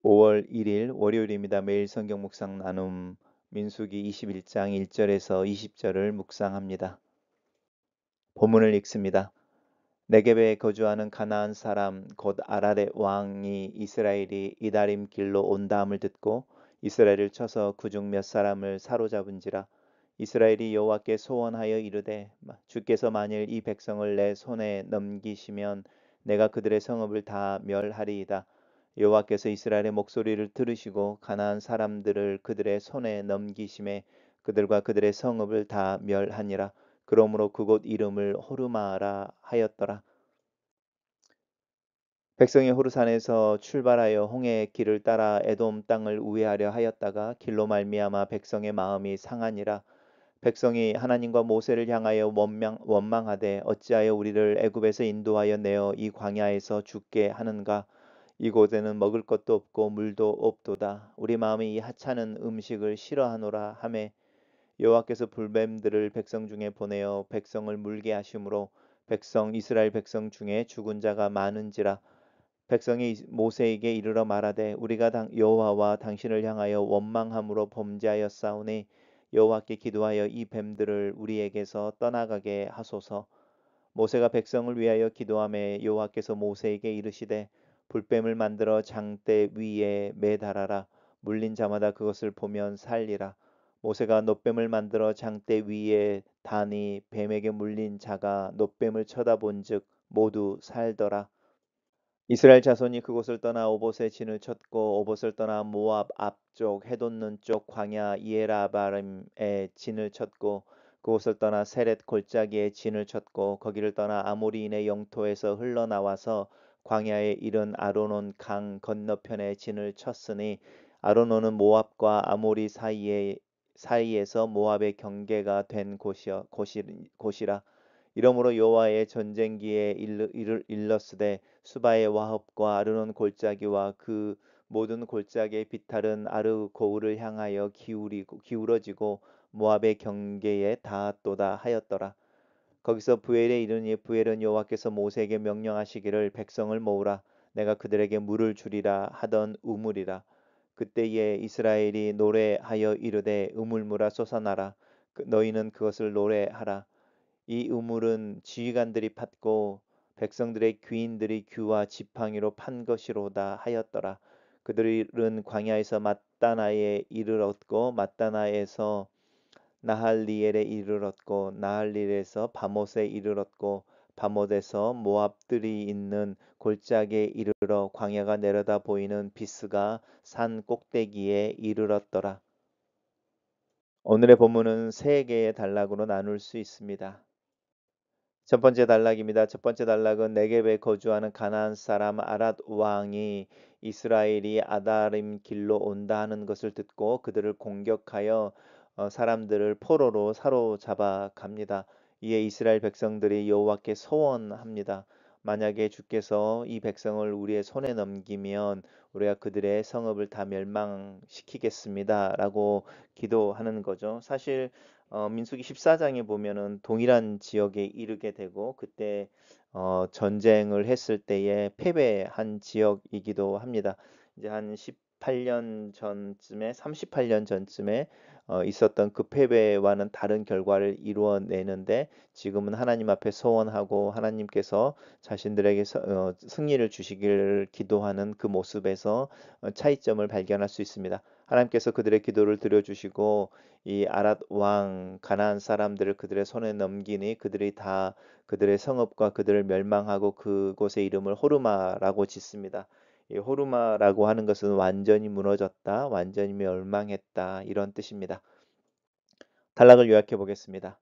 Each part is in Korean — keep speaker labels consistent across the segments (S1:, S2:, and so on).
S1: 5월 1일 월요일입니다. 매일 성경 묵상 나눔 민수기 21장 1절에서 20절을 묵상합니다. 본문을 읽습니다. 네겝에 거주하는 가나안 사람 곧 아랄의 왕이 이스라엘이 이다림 길로 온다함을 듣고 이스라엘을 쳐서 그중 몇 사람을 사로잡은지라. 이스라엘이 여호와께 소원하여 이르되 주께서 만일 이 백성을 내 손에 넘기시면 내가 그들의 성읍을 다 멸하리이다. 여호와께서 이스라엘의 목소리를 들으시고 가나안 사람들을 그들의 손에 넘기심에 그들과 그들의 성읍을 다 멸하니라. 그러므로 그곳 이름을 호르마라 하였더라. 백성이 호르산에서 출발하여 홍해의 길을 따라 에돔 땅을 우회하려 하였다가 길로 말미암아 백성의 마음이 상하니라. 백성이 하나님과 모세를 향하여 원망하되 어찌하여 우리를 애굽에서 인도하여 내어 이 광야에서 죽게 하는가. 이곳에는 먹을 것도 없고 물도 없도다. 우리 마음이 이 하찮은 음식을 싫어하노라 하매 여호와께서 불뱀들을 백성 중에 보내어 백성을 물게 하심으로 이스라엘 백성 중에 죽은 자가 많은지라. 백성이 모세에게 이르러 말하되 우리가 여호와와 당신을 향하여 원망함으로 범죄하였사오니 여호와께 기도하여 이 뱀들을 우리에게서 떠나가게 하소서. 모세가 백성을 위하여 기도하매 여호와께서 모세에게 이르시되 불뱀을 만들어 장대 위에 매달아라. 물린 자마다 그것을 보면 살리라. 모세가 놋뱀을 만들어 장대 위에 다니 뱀에게 물린 자가 놋뱀을 쳐다본즉 모두 살더라. 이스라엘 자손이 그곳을 떠나 오봇에 진을 쳤고 오봇을 떠나 모압 앞쪽 해돋는 쪽 광야 이에라바림에 진을 쳤고 그곳을 떠나 세렛 골짜기에 진을 쳤고 거기를 떠나 아모리인의 영토에서 흘러나와서 광야에 이른 아르논 강 건너편에 진을 쳤으니 아르논은 모압과 아모리 사이에서 모압의 경계가 된 곳이라. 이러므로 여호와의 전쟁기에 일렀으되 수바의 와합과 아르논 골짜기와 그 모든 골짜기의 비탈은 아르 고울을 향하여 기울어지고 모압의 경계에 닿았도다 하였더라. 거기서 부엘에 이르니 부엘은 여호와께서 모세에게 명령하시기를 백성을 모으라 내가 그들에게 물을 주리라 하던 우물이라. 그때에 이스라엘이 노래하여 이르되 우물물아 솟아나라. 너희는 그것을 노래하라. 이 우물은 지휘관들이 팠고 백성들의 귀인들이 규와 지팡이로 판 것이로다 하였더라. 그들은 광야에서 맞다나에 이르렀고 맞다나에서 나할리엘에 이르렀고 나할리엘에서 바못에 이르렀고 바못에서 모압들이 있는 골짜기에 이르러 광야가 내려다 보이는 비스가 산 꼭대기에 이르렀더라. 오늘의 본문은 세 개의 단락으로 나눌 수 있습니다. 첫 번째 단락입니다. 첫 번째 단락은 네겝에 거주하는 가나안 사람 아랏 왕이 이스라엘이 아다림 길로 온다 하는 것을 듣고 그들을 공격하여 사람들을 포로로 사로잡아 갑니다. 이에 이스라엘 백성들이 여호와께 소원합니다. 만약에 주께서 이 백성을 우리의 손에 넘기면 우리가 그들의 성읍을 다 멸망시키겠습니다라고 기도하는 거죠. 사실 민수기 14장에 보면은 동일한 지역에 이르게 되고 그때 전쟁을 했을 때에 패배한 지역이기도 합니다. 이제 한 18년 전쯤에 38년 전쯤에 있었던 그 패배와는 다른 결과를 이루어내는데 지금은 하나님 앞에 소원하고 하나님께서 자신들에게 승리를 주시기를 기도하는 그 모습에서 차이점을 발견할 수 있습니다. 하나님께서 그들의 기도를 들어주시고 이 아랏 왕 가나안 사람들을 그들의 손에 넘기니 그들이 다 그들의 성읍과 그들을 멸망하고 그곳의 이름을 호르마라고 짓습니다. 이 호르마라고 하는 것은 완전히 무너졌다, 완전히 멸망했다 이런 뜻입니다. 단락을 요약해 보겠습니다.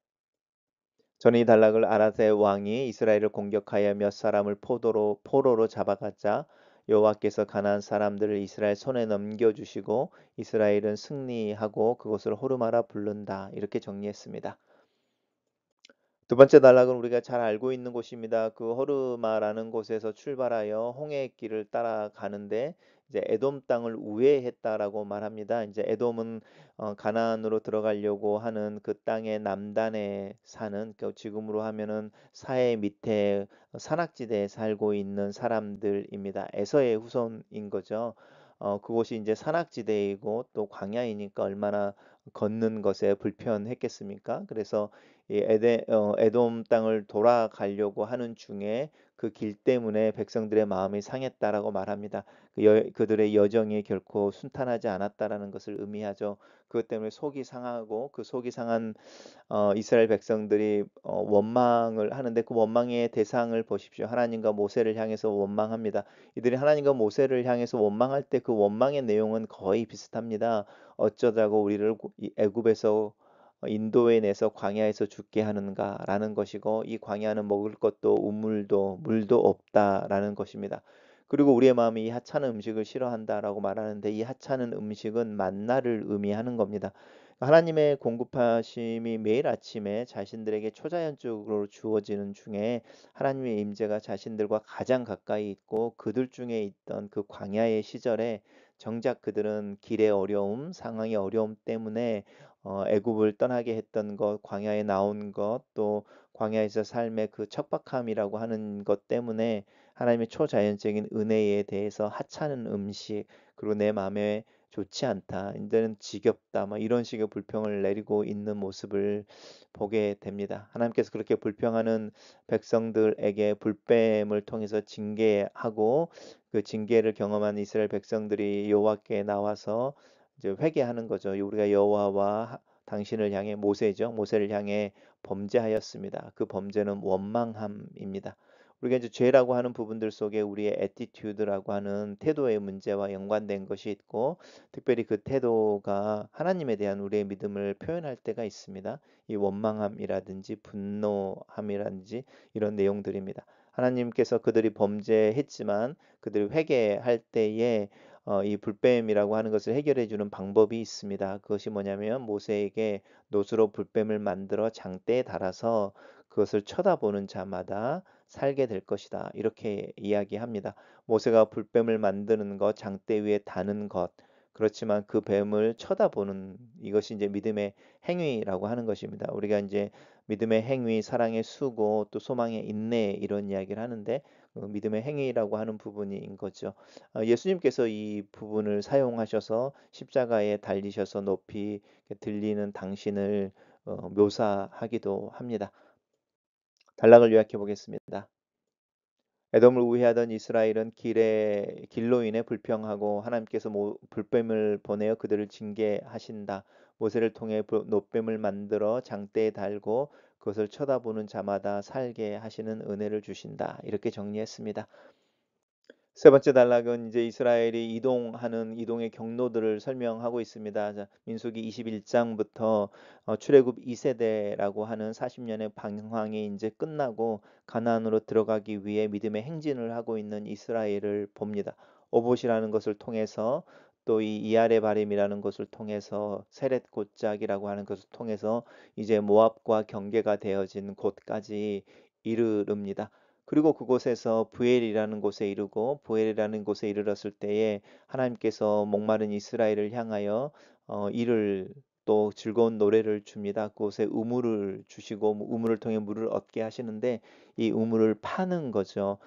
S1: 저는 이 단락을 아랏의 왕이 이스라엘을 공격하여 몇 사람을 포로로 잡아갔자 여호와께서 가나안 사람들을 이스라엘 손에 넘겨주시고 이스라엘은 승리하고 그것을 호르마라 부른다 이렇게 정리했습니다. 두 번째 단락은 우리가 잘 알고 있는 곳입니다. 그 호르마라는 곳에서 출발하여 홍해의 길을 따라가는데 이제 에돔 땅을 우회했다라고 말합니다. 이제 에돔은 가나안으로 들어가려고 하는 그 땅의 남단에 사는 지금으로 하면은 사해 밑에 산악지대에 살고 있는 사람들입니다. 에서의 후손인 거죠. 그곳이 이제 산악지대이고 또 광야이니까 얼마나 걷는 것에 불편했겠습니까? 그래서 이 에돔 땅을 돌아가려고 하는 중에 그 길 때문에 백성들의 마음이 상했다라고 말합니다. 그들의 여정이 결코 순탄하지 않았다라는 것을 의미하죠. 그것 때문에 속이 상하고 그 속이 상한 이스라엘 백성들이 원망을 하는데 그 원망의 대상을 보십시오. 하나님과 모세를 향해서 원망합니다. 이들이 하나님과 모세를 향해서 원망할 때 그 원망의 내용은 거의 비슷합니다. 어쩌자고 우리를 이 애굽에서 인도에 내서 광야에서 죽게 하는가라는 것이고 이 광야는 먹을 것도 우물도 물도 없다라는 것입니다. 그리고 우리의 마음이 이 하찮은 음식을 싫어한다라고 말하는데 이 하찮은 음식은 만나를 의미하는 겁니다. 하나님의 공급하심이 매일 아침에 자신들에게 초자연적으로 주어지는 중에 하나님의 임재가 자신들과 가장 가까이 있고 그들 중에 있던 그 광야의 시절에 정작 그들은 길의 어려움, 상황의 어려움 때문에 애굽을 떠나게 했던 것, 광야에 나온 것, 또 광야에서 삶의 그 척박함이라고 하는 것 때문에 하나님의 초자연적인 은혜에 대해서 하찮은 음식, 그리고 내 마음에 좋지 않다. 이제는 지겹다. 막 이런 식의 불평을 내리고 있는 모습을 보게 됩니다. 하나님께서 그렇게 불평하는 백성들에게 불뱀을 통해서 징계하고 그 징계를 경험한 이스라엘 백성들이 여호와께 나와서 이제 회개하는 거죠. 우리가 여호와와 당신을 향해 모세죠. 모세를 향해 범죄하였습니다. 그 범죄는 원망함입니다. 우리가 이제 죄라고 하는 부분들 속에 우리의 애티튜드라고 하는 태도의 문제와 연관된 것이 있고 특별히 그 태도가 하나님에 대한 우리의 믿음을 표현할 때가 있습니다. 이 원망함이라든지 분노함이라든지 이런 내용들입니다. 하나님께서 그들이 범죄했지만 그들이 회개할 때에 이 불뱀이라고 하는 것을 해결해 주는 방법이 있습니다. 그것이 뭐냐면 모세에게 놋으로 불뱀을 만들어 장대에 달아서 그것을 쳐다보는 자마다 살게 될 것이다. 이렇게 이야기합니다. 모세가 불뱀을 만드는 것, 장대 위에 다는 것, 그렇지만 그 뱀을 쳐다보는 이것이 이제 믿음의 행위라고 하는 것입니다. 우리가 이제 믿음의 행위, 사랑의 수고, 또 소망의 인내 이런 이야기를 하는데 믿음의 행위라고 하는 부분인 거죠. 예수님께서 이 부분을 사용하셔서 십자가에 달리셔서 높이 들리는 당신을 묘사하기도 합니다. 단락을 요약해 보겠습니다. 에돔을 우회하던 이스라엘은 길로 인해 불평하고 하나님께서 불뱀을 보내어 그들을 징계하신다. 모세를 통해 놋뱀을 만들어 장대에 달고 그것을 쳐다보는 자마다 살게 하시는 은혜를 주신다. 이렇게 정리했습니다. 세 번째 단락은 이제 이스라엘이 이동하는 이동의 경로들을 설명하고 있습니다. 자, 민수기 21장부터 출애굽 2세대라고 하는 40년의 방황이 이제 끝나고 가나안으로 들어가기 위해 믿음의 행진을 하고 있는 이스라엘을 봅니다. 오봇이라는 것을 통해서 또 이 이아레 바림이라는 것을 통해서 세렛 곧작이라고 하는 것을 통해서 이제 모압과 경계가 되어진 곳까지 이르릅니다. 그리고 그곳에서 부엘이라는 곳에 이르고 부엘이라는 곳에 이르렀을 때에 하나님께서 목마른 이스라엘을 향하여 이를 또 즐거운 노래를 줍니다. 그곳에 우물을 주시고 우물을 통해 물을 얻게 하시는데 이 우물을 파는 거죠.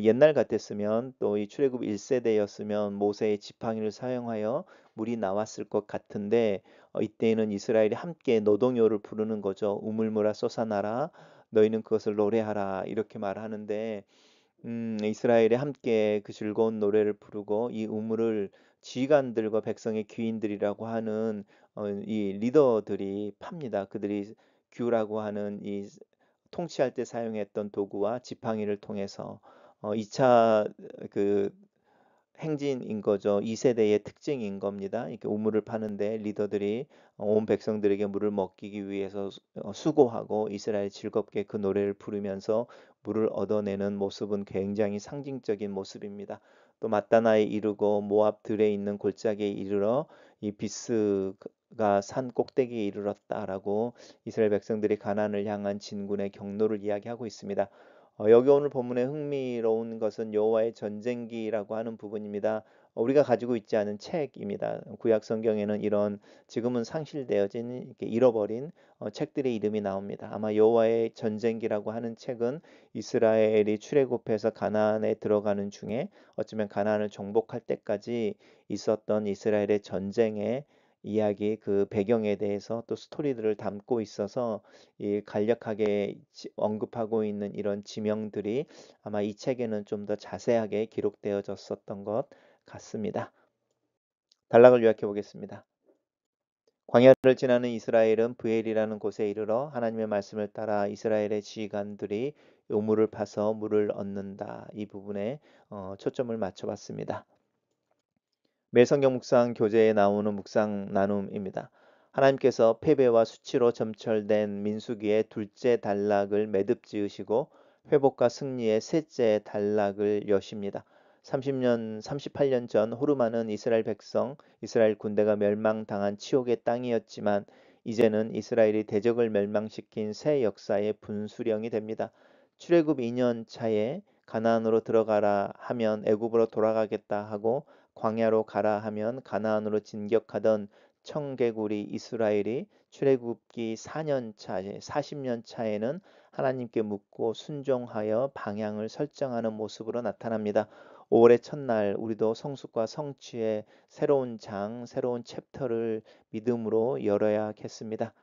S1: 옛날 같았으면 또 이 출애굽 1세대였으면 모세의 지팡이를 사용하여 물이 나왔을 것 같은데 이때에는 이스라엘이 함께 노동요를 부르는 거죠. 우물물아 솟아나라 너희는 그것을 노래하라 이렇게 말하는데 이스라엘이 함께 그 즐거운 노래를 부르고 이 우물을 지휘관들과 백성의 귀인들이라고 하는 이 리더들이 팝니다. 그들이 규라고 하는 이 통치할 때 사용했던 도구와 지팡이를 통해서 2차 그 행진인 거죠. 2세대의 특징인 겁니다. 이렇게 우물을 파는데 리더들이 온 백성들에게 물을 먹이기 위해서 수고하고 이스라엘 즐겁게 그 노래를 부르면서 물을 얻어내는 모습은 굉장히 상징적인 모습입니다. 또 마따나에 이르고 모압 들에 있는 골짜기에 이르러 이 비스가 산 꼭대기에 이르렀다라고 이스라엘 백성들이 가나안을 향한 진군의 경로를 이야기하고 있습니다. 여기 오늘 본문의 흥미로운 것은 여호와의 전쟁기라고 하는 부분입니다. 우리가 가지고 있지 않은 책입니다. 구약 성경에는 이런 지금은 상실되어진 이렇게 잃어버린 책들의 이름이 나옵니다. 아마 여호와의 전쟁기라고 하는 책은 이스라엘이 출애굽해서 가나안에 들어가는 중에 어쩌면 가나안을 정복할 때까지 있었던 이스라엘의 전쟁의 이야기 그 배경에 대해서 또 스토리들을 담고 있어서 이 간략하게 언급하고 있는 이런 지명들이 아마 이 책에는 좀 더 자세하게 기록되어졌었던 것 같습니다. 단락을 요약해 보겠습니다. 광야를 지나는 이스라엘은 브엘이라는 곳에 이르러 하나님의 말씀을 따라 이스라엘의 지휘관들이 우물을 파서 물을 얻는다. 이 부분에 초점을 맞춰봤습니다. 매 성경 묵상 교재에 나오는 묵상 나눔입니다. 하나님께서 패배와 수치로 점철된 민수기의 둘째 단락을 매듭 지으시고 회복과 승리의 셋째 단락을 여십니다. 38년 전 호르마는 이스라엘 백성, 이스라엘 군대가 멸망당한 치욕의 땅이었지만 이제는 이스라엘이 대적을 멸망시킨 새 역사의 분수령이 됩니다. 출애굽 2년 차에 가나안으로 들어가라 하면 애굽으로 돌아가겠다 하고 광야로 가라 하면 가나안으로 진격하던 청개구리 이스라엘이 출애굽기 4년 차에 40년 차에는 하나님께 묻고 순종하여 방향을 설정하는 모습으로 나타납니다. 5월의 첫날 우리도 성숙과 성취의 새로운 장, 새로운 챕터를 믿음으로 열어야겠습니다.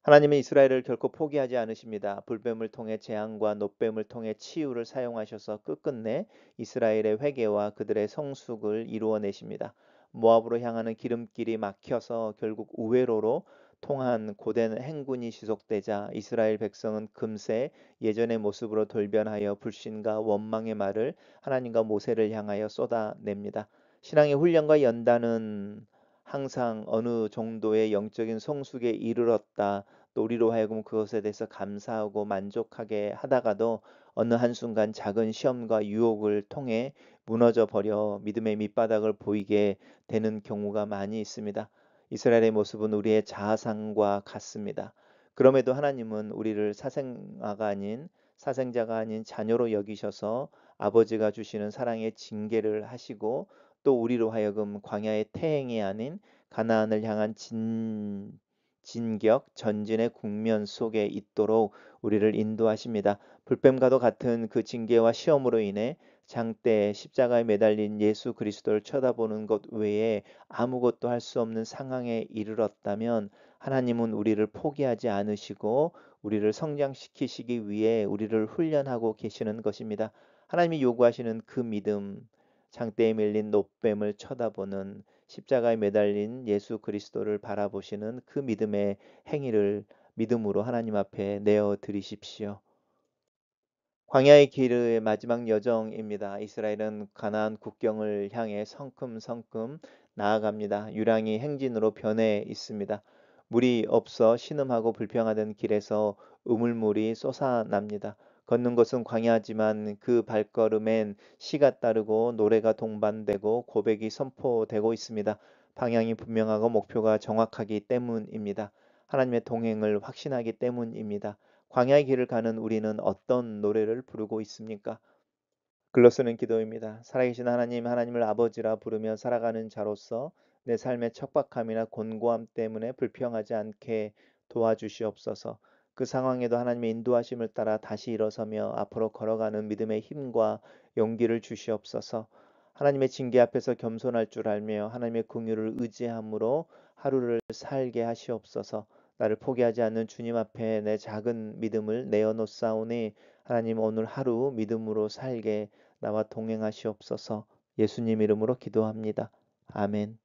S1: 하나님은 이스라엘을 결코 포기하지 않으십니다. 불뱀을 통해 재앙과 노뱀을 통해 치유를 사용하셔서 끝끝내 이스라엘의 회개와 그들의 성숙을 이루어내십니다. 모압으로 향하는 기름길이 막혀서 결국 우회로로 통한 고된 행군이 지속되자 이스라엘 백성은 금세 예전의 모습으로 돌변하여 불신과 원망의 말을 하나님과 모세를 향하여 쏟아냅니다. 신앙의 훈련과 연단은 항상 어느 정도의 영적인 성숙에 이르렀다. 또 우리로 하여금 그것에 대해서 감사하고 만족하게 하다가도 어느 한순간 작은 시험과 유혹을 통해 무너져 버려 믿음의 밑바닥을 보이게 되는 경우가 많이 있습니다. 이스라엘의 모습은 우리의 자아상과 같습니다. 그럼에도 하나님은 우리를 사생자가 아닌 자녀로 여기셔서 아버지가 주시는 사랑의 징계를 하시고 또 우리로 하여금 광야의 태행이 아닌 가나안을 향한 진격 전진의 국면 속에 있도록 우리를 인도하십니다. 불뱀과도 같은 그 징계와 시험으로 인해 장대 십자가에 매달린 예수 그리스도를 쳐다보는 것 외에 아무것도 할 수 없는 상황에 이르렀다면 하나님은 우리를 포기하지 않으시고 우리를 성장시키시기 위해 우리를 훈련하고 계시는 것입니다. 하나님이 요구하시는 그 믿음, 장대에 밀린 노뱀을 쳐다보는 십자가에 매달린 예수 그리스도를 바라보시는 그 믿음의 행위를 믿음으로 하나님 앞에 내어 드리십시오. 광야의 길의 마지막 여정입니다. 이스라엘은 가나안 국경을 향해 성큼성큼 나아갑니다. 유랑이 행진으로 변해 있습니다. 물이 없어 신음하고 불평하던 길에서 우물물이 솟아납니다. 걷는 것은 광야지만 그 발걸음엔 시가 따르고 노래가 동반되고 고백이 선포되고 있습니다. 방향이 분명하고 목표가 정확하기 때문입니다. 하나님의 동행을 확신하기 때문입니다. 광야의 길을 가는 우리는 어떤 노래를 부르고 있습니까? 글로 쓰는 기도입니다. 살아계신 하나님, 하나님을 아버지라 부르며 살아가는 자로서 내 삶의 척박함이나 곤고함 때문에 불평하지 않게 도와주시옵소서. 그 상황에도 하나님의 인도하심을 따라 다시 일어서며 앞으로 걸어가는 믿음의 힘과 용기를 주시옵소서. 하나님의 징계 앞에서 겸손할 줄 알며 하나님의 긍휼을 의지함으로 하루를 살게 하시옵소서. 나를 포기하지 않는 주님 앞에 내 작은 믿음을 내어놓사오니 하나님 오늘 하루 믿음으로 살게 나와 동행하시옵소서. 예수님 이름으로 기도합니다. 아멘.